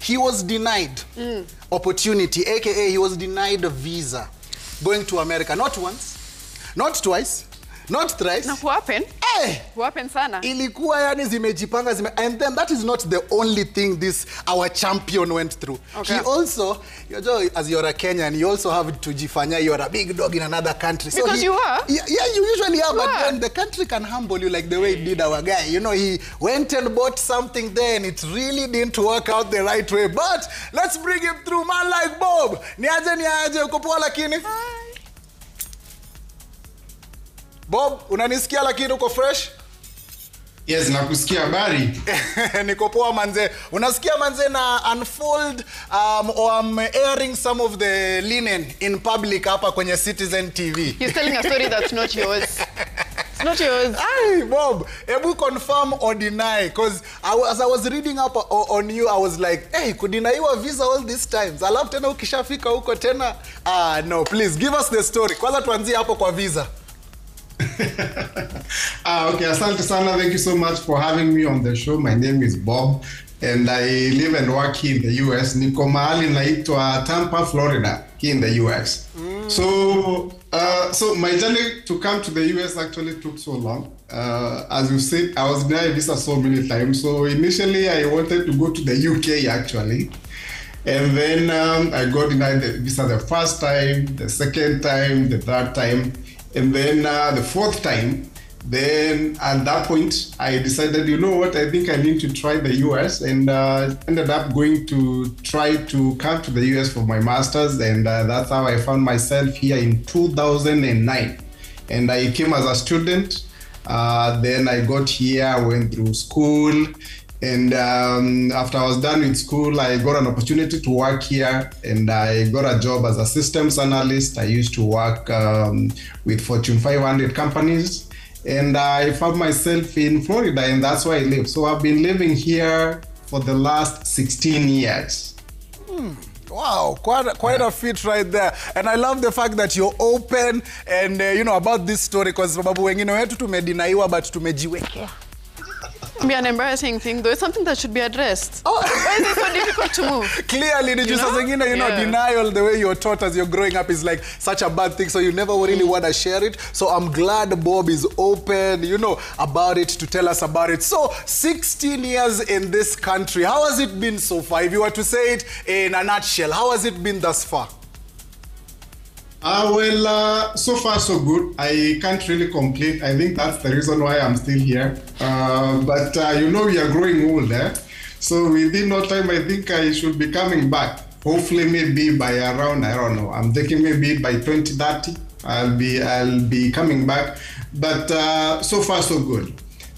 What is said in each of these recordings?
he was denied opportunity, aka he was denied a visa going to America. Not once, not twice, not thrice. Na happened? Hey! Happened sana. Ilikuwa yani zimejipanga and then that is not the only thing this our champion went through. Okay. He also, as you're a Kenyan, you also have to jifanya you're a big dog in another country. So because you are? Yeah, you usually are, but then the country can humble you like the way it did our guy. You know, he went and bought something there and it really didn't work out the right way. But let's bring him through, man like Bob. Niaje, uko poa lakini? Bob, unanisikia lakini uko fresh? Yes, nakusikia habari. Niko poa manze. Unasikia manze na unfold or I'm airing some of the linen in public hapa kwenye Citizen TV. He's telling a story that's not yours. It's not yours. Hey, Bob, ebu confirm or deny, because as I was reading up on you, I was like, hey, kudinaiwa visa all these times. Alafu tena ukishafika huko tena. No, please give us the story. Kwanza tuanzie hapo kwa visa. Okay, asante sana. Thank you so much for having me on the show. My name is Bob and I live and work here in the US. Niko mahali naitwa Tampa, Florida, here in the US. So my journey to come to the US actually took so long. As you said, I was denied visa so many times. So initially I wanted to go to the UK actually. And then I got denied the visa the first time, the second time, the third time. And then the fourth time, then at that point, I decided, you know what, I think I need to try the US, and ended up going to try to come to the US for my master's, and that's how I found myself here in 2009. And I came as a student, then I got here, went through school, and after I was done with school, I got an opportunity to work here, and I got a job as a systems analyst. I used to work with Fortune 500 companies, and I found myself in Florida, and that's where I live. So I've been living here for the last 16 years. Wow, quite a feat right there. And I love the fact that you're open and you know about this story, because sababu wengine wetu tumedinaiwa but tumejiwekea. Be an embarrassing thing, though. It's something that should be addressed. Oh. Why is it so difficult to move? Clearly, denial, the way you're taught as you're growing up is like such a bad thing, so you never really want to share it. So I'm glad Bob is open, about it, to tell us about it. So 16 years in this country, how has it been so far? If you were to say it in a nutshell, how has it been thus far? So far so good. I can't really complain. I think that's the reason why I'm still here. But we are growing old, so within no time, I think I should be coming back. Hopefully, maybe by around, I don't know, I'm thinking maybe by 2030, I'll be coming back. But so far so good.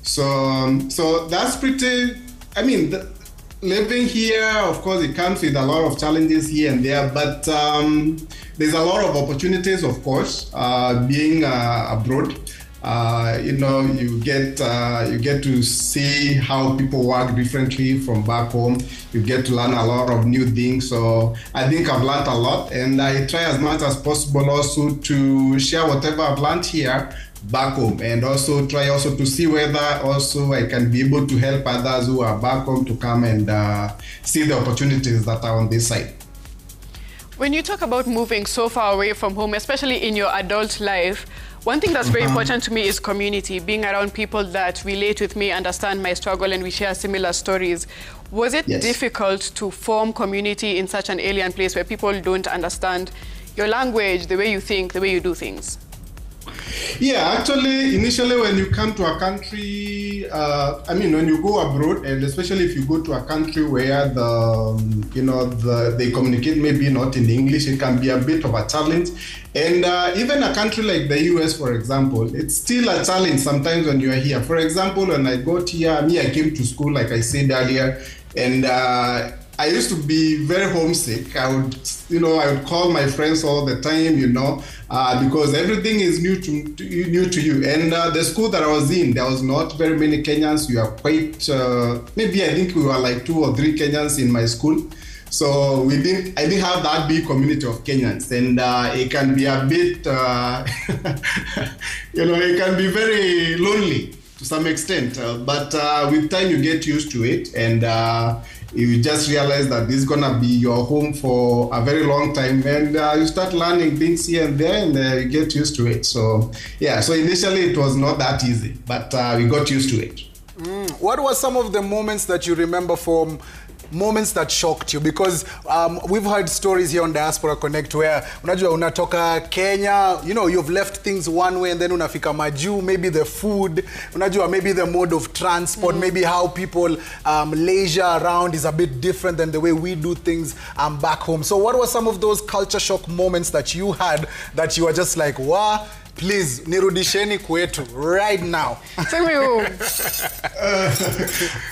So that's pretty, living here, of course, it comes with a lot of challenges here and there, but there's a lot of opportunities, of course, being abroad. You get to see how people work differently from back home. You get to learn a lot of new things. So I think I've learned a lot, and I try as much as possible also to share whatever I've learned here back home, and also try to see whether also I can be able to help others who are back home to come and see the opportunities that are on this side. When you talk about moving so far away from home, especially in your adult life, one thing that's very important to me is community, being around people that relate with me, understand my struggle, and we share similar stories. Was it difficult to form community in such an alien place where people don't understand your language, the way you think, the way you do things? Yeah, actually, initially when you come to a country, when you go abroad, and especially if you go to a country where they communicate maybe not in English, it can be a bit of a challenge. And even a country like the US, for example, it's still a challenge sometimes when you are here. For example, when I got here, I came to school, like I said earlier, and I used to be very homesick. I would call my friends all the time, because everything is new to you. And the school that I was in, there was not very many Kenyans. You are quite, maybe I think we were like 2 or 3 Kenyans in my school. So I didn't have that big community of Kenyans, and it can be a bit, it can be very lonely to some extent. But with time, you get used to it, and you just realize that this is gonna be your home for a very long time, and you start learning things here and there, and you get used to it. So yeah, so initially it was not that easy, but we got used to it. What were some of the moments that you remember from moments that shocked you? Because we've heard stories here on Diaspora Connect where unajua unatoka Kenya, you know, you've left things one way and then unafika majuu, maybe the food, unajua maybe the mode of transport, maybe how people leisure around is a bit different than the way we do things back home. So what were some of those culture shock moments that you had that you were just like, wow, please, nirudisheni kwetu right now? Tell me who.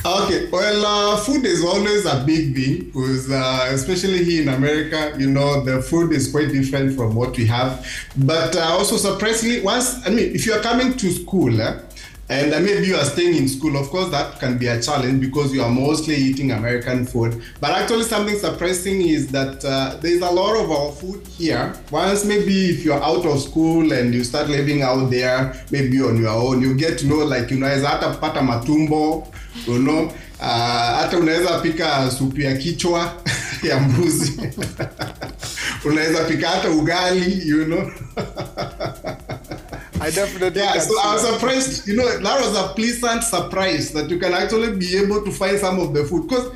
Okay, well, food is always a big thing because especially here in America, you know, the food is quite different from what we have. But also surprisingly, if you are coming to school, and maybe you are staying in school, of course, that can be a challenge because you are mostly eating American food. But actually something surprising is that there's a lot of our food here. Once maybe if you're out of school and you start living out there, maybe on your own, you get to know, like, you know, hata pata matumbo, you know, hata unaweza pika supu ya kichwa ya mbuzi. Unaweza pika hata ugali, you know. I definitely so I was surprised, you know, that was a pleasant surprise that you can actually be able to find some of the food. Because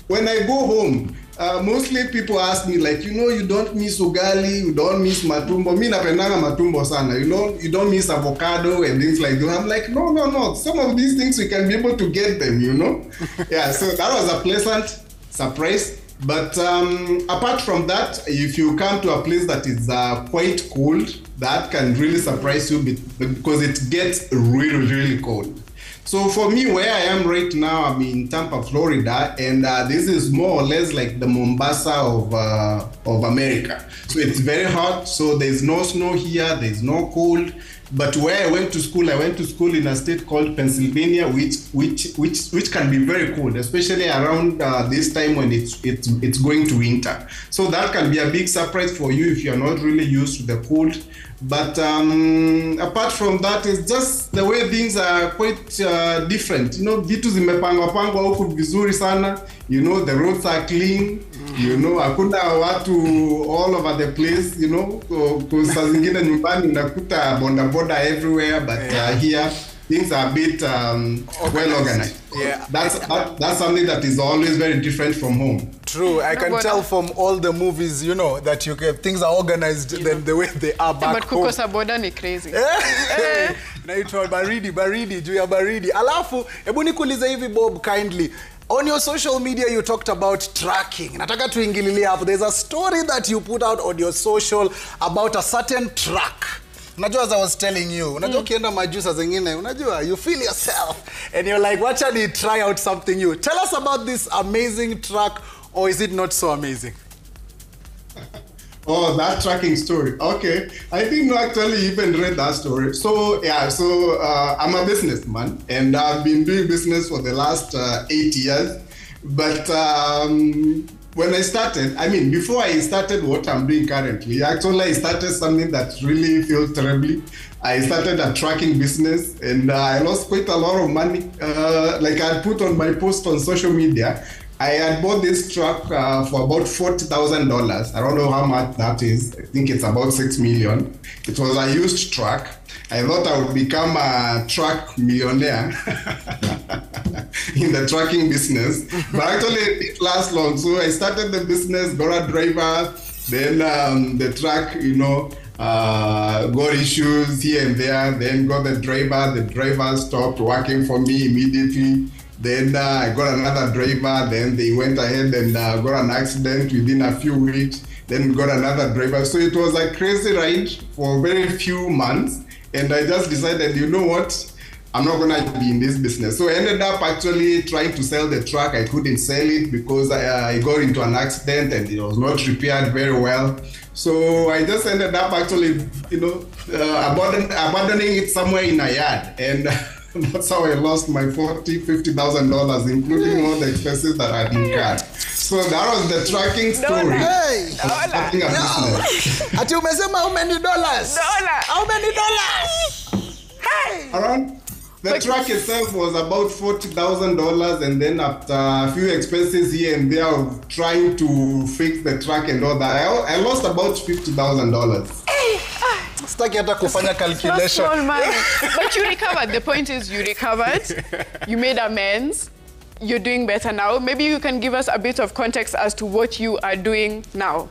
when I go home, mostly people ask me, like, you know, you don't miss ugali, you don't miss matumbo. Mi napendanga matumbo sana, you know, you don't miss avocado and things like that. I'm like, no. Some of these things we can be able to get them, you know. Yeah, so that was a pleasant surprise. But apart from that, if you come to a place that is quite cold, that can really surprise you because it gets really, really cold. So for me, where I am right now, I'm in Tampa, Florida, and this is more or less like the Mombasa of America. So it's very hot, so there's no snow here, there's no cold. But where I went to school in a state called Pennsylvania, which can be very cold, especially around this time when it's going to winter. So that can be a big surprise for you if you're not really used to the cold. But apart from that, it's just the way things are quite different. You know, vitu zimepangwa huku vizuri sana. You know, the roads are clean. You know, hakuna watu all over the place, you know. Saa zingine nyumbani unakuta boda everywhere, but here things are a bit well organized. Yeah. That's something that is always very different from home. True, I can tell from all the movies, you know, that things are organized than the way they are back but home. But kukosa boda ni crazy. Naitwa baridi, juu ya baridi. Alafu, hebu nikuulize hivi Bob, kindly. On your social media, you talked about tracking. Nataka tuingililie hapo. There's a story that you put out on your social about a certain track. Unajua, as I was telling you, unajua ukienda majusa zingine, unajua, you feel yourself. And you're like, watcha ni try out something new. Tell us about this amazing track, or is it not so amazing? Oh, that tracking story. Okay. I didn't actually even read that story. So, yeah, I'm a businessman and I've been doing business for the last 8 years. But when I started, before I started what I'm doing currently, actually I started something that really feels terribly. I started a tracking business and I lost quite a lot of money. Like I put on my post on social media, I had bought this truck for about $40,000. I don't know how much that is. I think it's about 6 million. It was a used truck. I thought I would become a truck millionaire in the trucking business. But actually it didn't last long. So I started the business, got a driver, then the truck, got issues here and there, then got the driver stopped working for me immediately. Then I got another driver, then they went ahead and got an accident within a few weeks, then we got another driver. So it was a crazy ride for very few months. And I just decided, you know what, I'm not gonna be in this business. So I ended up actually trying to sell the truck. I couldn't sell it because I got into an accident and it was not repaired very well. So I just ended up actually, abandoning it somewhere in a yard. And that's how I lost my $50,000, including all the expenses that I incurred. So that was the tracking story. Hey! Ati umesema how many dollars? Dollar! How many dollars? Hey! Around The truck itself was about $40,000, and then after a few expenses here and there of trying to fix the truck and all that, I lost about $50,000. Sitaki hata kufanya calculation. Small money. But you recovered. The point is you recovered. You made amends. You're doing better now. Maybe you can give us a bit of context as to what you are doing now.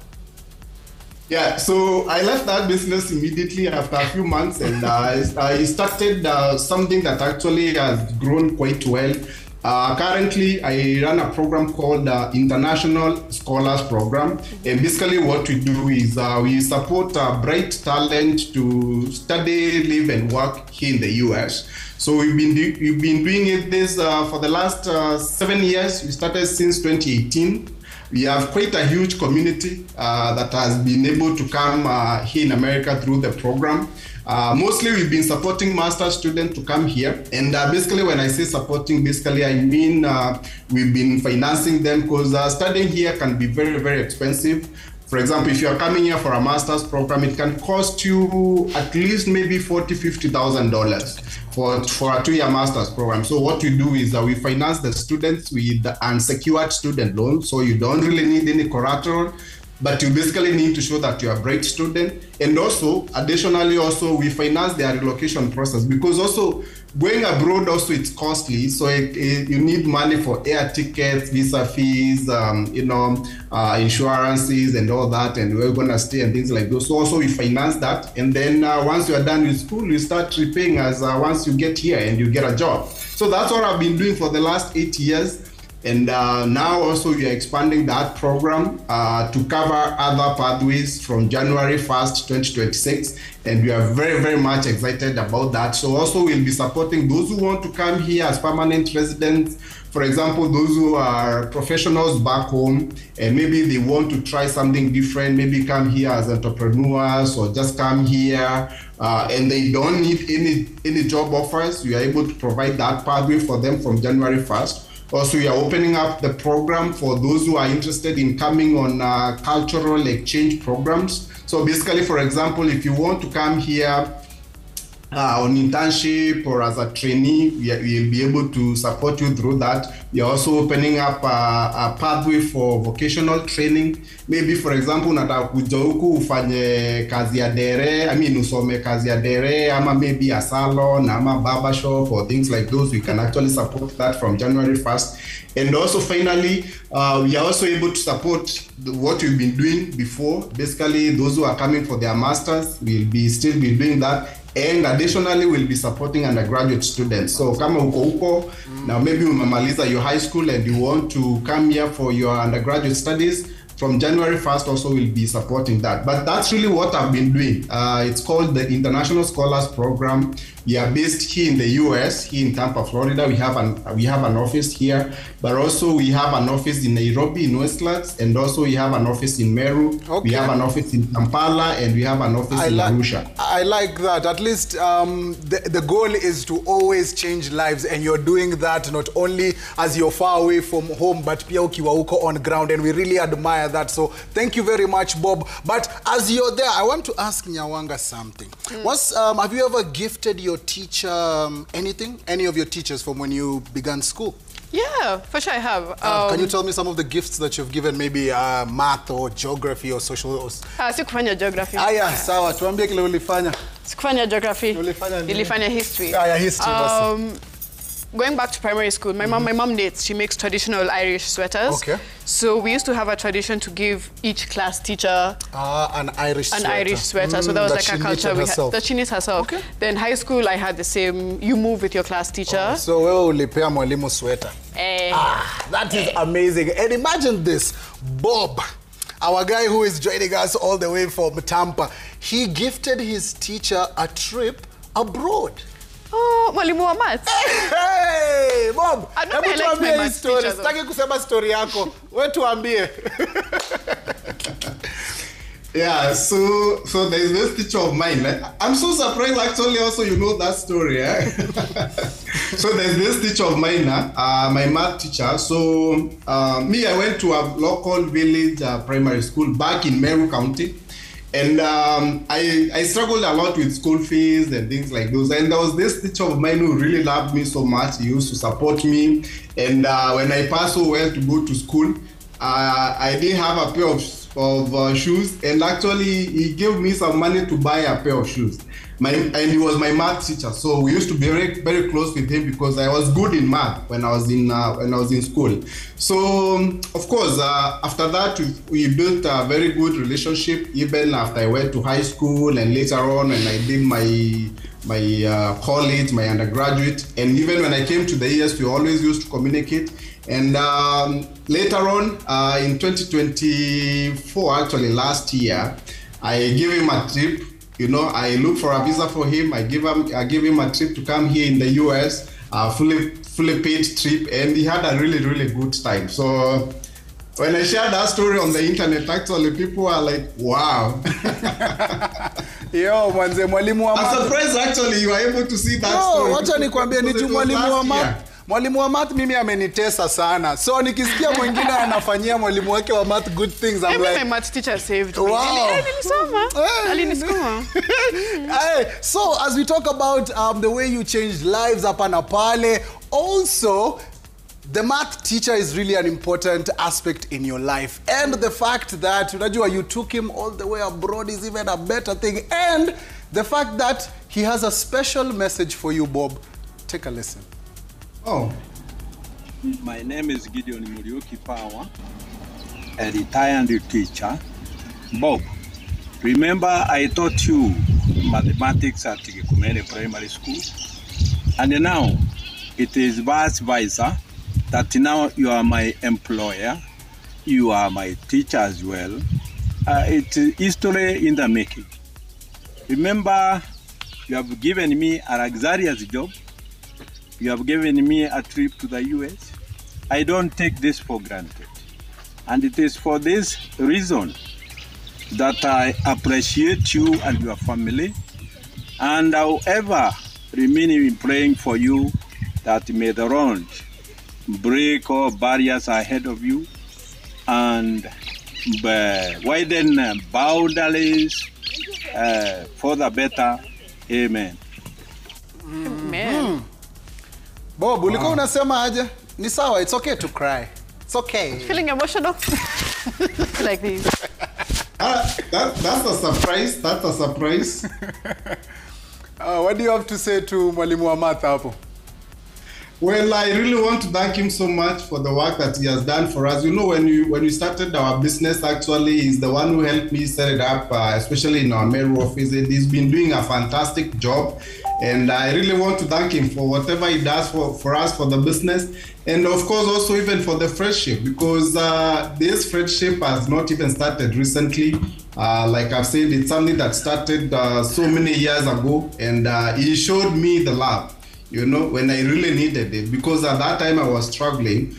Yeah, so I left that business immediately after a few months, and I started something that actually has grown quite well. Currently, I run a program called International Scholars Program, and basically what we do is we support bright talent to study, live, and work here in the US. So we've been doing this for the last 7 years. We started since 2018. We have quite a huge community that has been able to come here in America through the program. Mostly we've been supporting master's students to come here. And basically when I say supporting, basically I mean we've been financing them because studying here can be very, very expensive. For example, if you are coming here for a master's program, it can cost you at least maybe $40,000, $50,000 for a 2-year master's program. So what we do is we finance the students with unsecured student loans. So you don't really need any collateral, but you basically need to show that you're a bright student. And also, additionally, also we finance their relocation process, because also going abroad also it's costly. So you need money for air tickets, visa fees, insurances and all that, and we're gonna stay and things like those. So also we finance that, and then once you are done with school, you start repaying as once you get here and you get a job. So that's what I've been doing for the last 8 years. And now also we are expanding that program to cover other pathways from January 1st, 2026. And we are very, very much excited about that. So also we'll be supporting those who want to come here as permanent residents. For example, those who are professionals back home and maybe they want to try something different, maybe come here as entrepreneurs or just come here and they don't need any job offers. We are able to provide that pathway for them from January 1st. Also, we are opening up the program for those who are interested in coming on cultural exchange programs. So basically, for example, if you want to come here on internship or as a trainee, we'll be able to support you through that. We are also opening up a pathway for vocational training. Maybe, for example, unataka kuja huku ufanye kazi ya dere, usome kazi ya dere, ama maybe a salon, ama barber shop or things like those. We can actually support that from January 1st. And also, finally, we are also able to support what we've been doing before. Basically, those who are coming for their masters will still be doing that. And additionally, we'll be supporting undergraduate students. So kama uko now maybe umemaliza your high school and you want to come here for your undergraduate studies, from January 1st also we'll be supporting that. But that's really what I've been doing. It's called the International Scholars Program. We are based here in the US, here in Tampa, Florida. We have an office here, but also we have an office in Nairobi, in Westlands, and also we have an office in Meru. Okay. We have an office in Kampala, and we have an office in Arusha. I like that. At least the goal is to always change lives, and you're doing that not only as you're far away from home, but pia ukiwa uko on ground, and we really admire that. So thank you very much, Bob. But as you're there, I want to ask Nyawanga something. Have you ever gifted your teacher anything? Any of your teachers from when you began school? Yeah, for sure I have. Can you tell me some of the gifts that you've given, maybe math or geography or social? Sikufanya geography. Aya, sawa. Tuambie kile ulifanya. Sikufanya geography. Nilifanya history. Aya, history basi. Going back to primary school, my mom knits. She makes traditional Irish sweaters. Okay. So we used to have a tradition to give each class teacher an Irish sweater. So that was like a culture we had. That she knits herself. Okay. Then high school, I had the same. You move with your class teacher. So wewe ulipea mwalimu sweater. That is amazing. And imagine this, Bob, our guy who is joining us all the way from Tampa, he gifted his teacher a trip abroad. Oh, mwalimu wa maths. Hey, Bob. Hebu tuambie hii story. Sitaki kusema story yako. Wewe tuambie. Yeah, so there's this teacher of mine. I'm so surprised actually also you know that story. So there's this teacher of mine, my math teacher. So I went to a local village primary school back in Meru County. And I struggled a lot with school fees and things like those. And there was this teacher of mine who really loved me so much. He used to support me. And when I passed so well to go to school, I didn't have a pair of shoes. And actually, he gave me some money to buy a pair of shoes. And he was my math teacher, so we used to be very, very close with him because I was good in math when I was in school. So of course, after that we built a very good relationship. Even after I went to high school and later on, and I did my college, my undergraduate, and even when I came to the ES, we always used to communicate. And later on, in 2024, actually last year, I gave him a trip. You know, I looked for a visa for him. I gave him a trip to come here in the US, fully paid trip, and he had a really, really good time. So when I shared that story on the internet, actually people are like, wow. Yo, manze, mwalimu wa math. I'm surprised actually you were able to see that story. Wacha nikwambie ni mwalimu wa math. Mwalimu wa math mimi amenitesa sana. So nikisikia mwingine anafanyia mwalimu wake wa math good things, I'm like, my math teacher saved me. Wow. Hey, so as we talk about the way you changed lives hapa na pale, also the math teacher is really an important aspect in your life. And the fact that unajua you took him all the way abroad is even a better thing. And the fact that he has a special message for you, Bob. Take a listen. Oh. My name is Gideon Muriuki Power, a retired teacher. Bob, remember I taught you mathematics at Gikumere Primary School? And now it is vice versa, that now you are my employer, you are my teacher as well. It's history in the making. Remember, you have given me a luxurious job. You have given me a trip to the US. I don't take this for granted. And it is for this reason that I appreciate you and your family. And however, remaining praying for you that may the Lord break all barriers ahead of you and widen boundaries for the better. Amen. Amen. Bob, ulikuwa unasema aje? Ni sawa, it's okay to cry. It's okay. Feeling emotional? Like this. That's a surprise. That's a surprise. What do you have to say to mwalimu wa math hapo? Well, I really want to thank him so much for the work that he has done for us. You know, when we started our business, actually, he's the one who helped me set it up, especially in our Meru office. And he's been doing a fantastic job. And I really want to thank him for whatever he does for us, for the business. And of course, also even for the friendship, because this friendship has not even started recently. Like I've said, it's something that started so many years ago. And he showed me the love, you know, when I really needed it, because at that time I was struggling,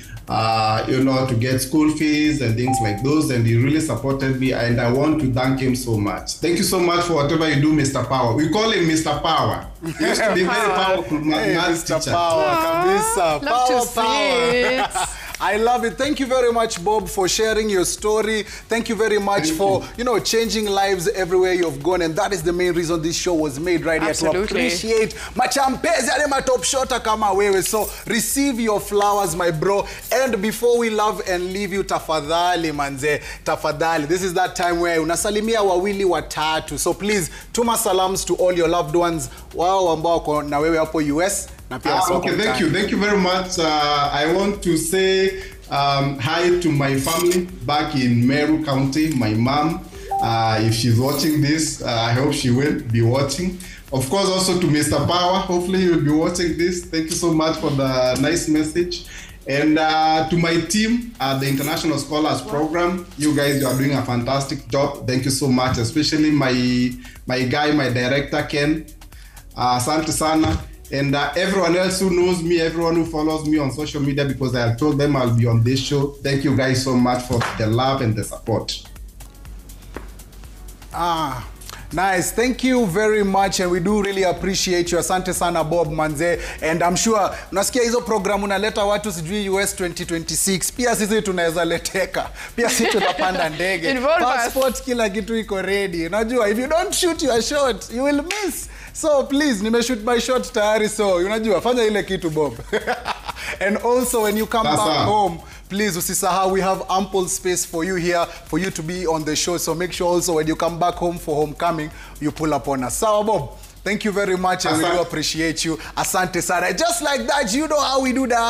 you know, to get school fees and things like those, and he really supported me, and I want to thank him so much. Thank you so much for whatever you do, Mr. Power. We call him Mr. Power. He used to be very powerful math Mr. teacher. Power, kabisa. Love to Power, see power. it. I love it. Thank you very much, Bob, for sharing your story. Thank you very much for, you know, changing lives everywhere you've gone. And that is the main reason this show was made, right here, to appreciate machampezi ale matop shota kama wewe. So receive your flowers, my bro. And before we love and leave you, tafadhali manze, tafadhali. This is that time where unasalimia wawili watatu. So please, tuma salams to all your loved ones. Wao ambao wako na wewe hapo US. Okay, thank you very much. I want to say hi to my family back in Meru County, my mom. If she's watching this, I hope she will be watching. Of course, also to Mr. Power, hopefully he will be watching this. Thank you so much for the nice message. And to my team at the International Scholars Program, you guys are doing a fantastic job. Thank you so much, especially my guy, my director, Ken. Asante sana. And everyone else who knows me, everyone who follows me on social media, because I have told them I'll be on this show. Thank you guys so much for the love and the support. Nice. Thank you very much and we do really appreciate you. Asante sana Bob manze. And I'm sure unasikia hizo programu unaleta watu sijui US 2026. Pia sisi tunaweza leteka. Pia sisi tunapanda ndege. Passport kila kitu iko ready. Unajua if you don't shoot your shot, you will miss. So please, nimeshoot my shot tayari, so unajua fanya ile kitu Bob. And also when you come back home, please usisahau, we have ample space for you here for you to be on the show. So make sure also when you come back home for homecoming, you pull up on us. So Bob, thank you very much and we do appreciate you. Asante sana. Just like that, you know how we do that.